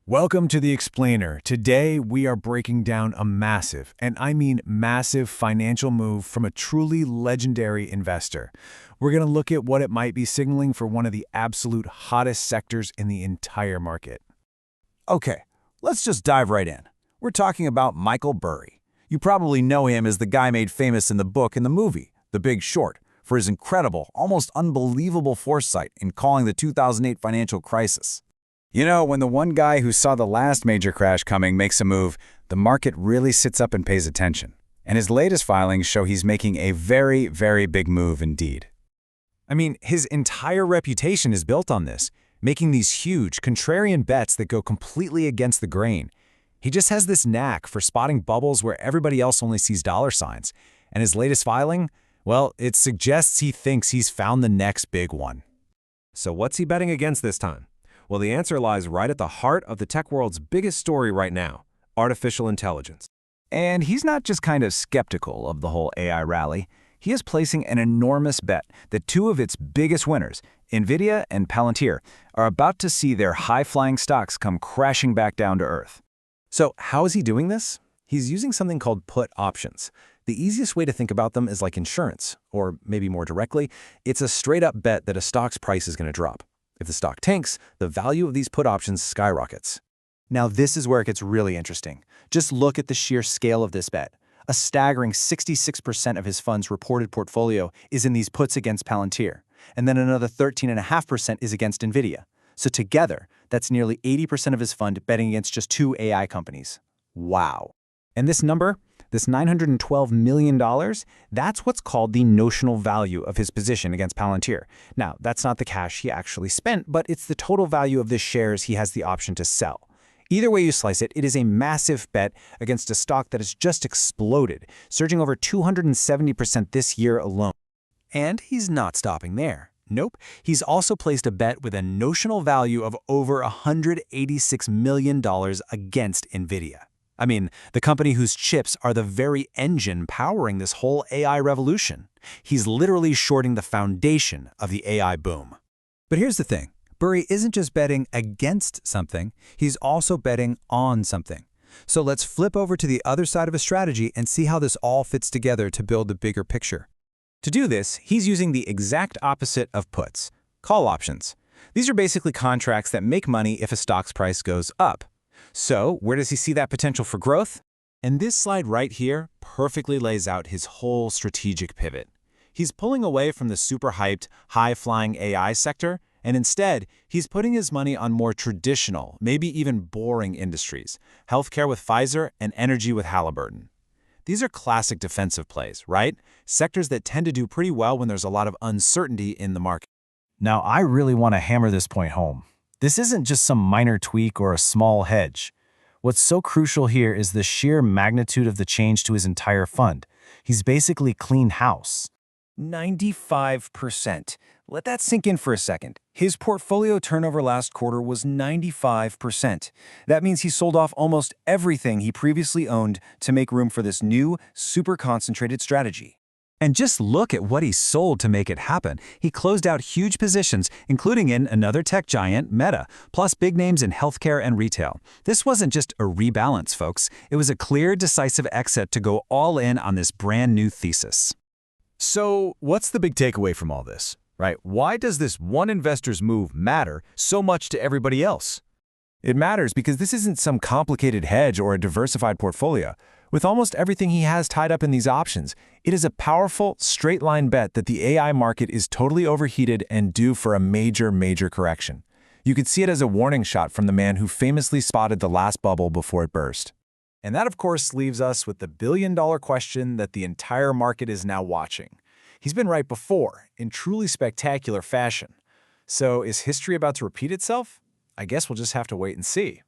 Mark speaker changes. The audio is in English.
Speaker 1: Welcome to The Explainer. Today, we are breaking down a massive, and I mean massive financial move from a truly legendary investor. We're going to look at what it might be signaling for one of the absolute hottest sectors in the entire market.
Speaker 2: Okay, let's just dive right in. We're talking about Michael Burry. You probably know him as the guy made famous in the book and the movie, The Big Short, for his incredible, almost unbelievable foresight in calling the 2008 financial crisis. You know, when the one guy who saw the last major crash coming makes a move, the market really sits up and pays attention. And his latest filings show he's making a very, very big move indeed. I mean, his entire reputation is built on this, making these huge, contrarian bets that go completely against the grain. He just has this knack for spotting bubbles where everybody else only sees dollar signs. And his latest filing? Well, it suggests he thinks he's found the next big one.
Speaker 3: So what's he betting against this time? Well, the answer lies right at the heart of the tech world's biggest story right now, artificial intelligence.
Speaker 2: And he's not just kind of skeptical of the whole AI rally. He is placing an enormous bet that two of its biggest winners, NVIDIA and Palantir, are about to see their high-flying stocks come crashing back down to earth.
Speaker 3: So how is he doing this? He's using something called put options. The easiest way to think about them is like insurance, or maybe more directly, it's a straight-up bet that a stock's price is going to drop. If the stock tanks, the value of these put options skyrockets.
Speaker 4: Now this is where it gets really interesting. Just look at the sheer scale of this bet. A staggering 66% of his fund's reported portfolio is in these puts against Palantir, and then another 13.5% is against NVIDIA. So together, that's nearly 80% of his fund betting against just two AI companies. Wow.
Speaker 2: And this number, this $912 million, that's what's called the notional value of his position against Palantir. Now, that's not the cash he actually spent, but it's the total value of the shares he has the option to sell. Either way you slice it, it is a massive bet against a stock that has just exploded, surging over 270% this year alone.
Speaker 4: And he's not stopping there. Nope, he's also placed a bet with a notional value of over $186 million against NVIDIA. I mean, the company whose chips are the very engine powering this whole AI revolution. He's literally shorting the foundation of the AI boom.
Speaker 2: But here's the thing. Burry isn't just betting against something, he's also betting on something. So let's flip over to the other side of a strategy and see how this all fits together to build the bigger picture. To do this, he's using the exact opposite of puts, call options. These are basically contracts that make money if a stock's price goes up. So, where does he see that potential for growth? And this slide right here perfectly lays out his whole strategic pivot. He's pulling away from the super hyped, high-flying AI sector, and instead, he's putting his money on more traditional, maybe even boring industries, healthcare with Pfizer and energy with Halliburton. These are classic defensive plays, right? Sectors that tend to do pretty well when there's a lot of uncertainty in the market.
Speaker 1: Now, I really want to hammer this point home. This isn't just some minor tweak or a small hedge. What's so crucial here is the sheer magnitude of the change to his entire fund. He's basically cleaned house.
Speaker 4: 95%. Let that sink in for a second. His portfolio turnover last quarter was 95%. That means he sold off almost everything he previously owned to make room for this new, super concentrated strategy.
Speaker 2: And just look at what he sold to make it happen. He closed out huge positions, including in another tech giant, Meta, plus big names in healthcare and retail. This wasn't just a rebalance, folks. It was a clear, decisive exit to go all in on this brand new thesis.
Speaker 1: So, what's the big takeaway from all this, right? Why does this one investor's move matter so much to everybody else? It matters because this isn't some complicated hedge or a diversified portfolio. With almost everything he has tied up in these options, it is a powerful, straight-line bet that the AI market is totally overheated and due for a major correction. You could see it as a warning shot from the man who famously spotted the last bubble before it burst. And that, of course, leaves us with the billion-dollar question that the entire market is now watching. He's been right before, in truly spectacular fashion. So is history about to repeat itself? I guess we'll just have to wait and see.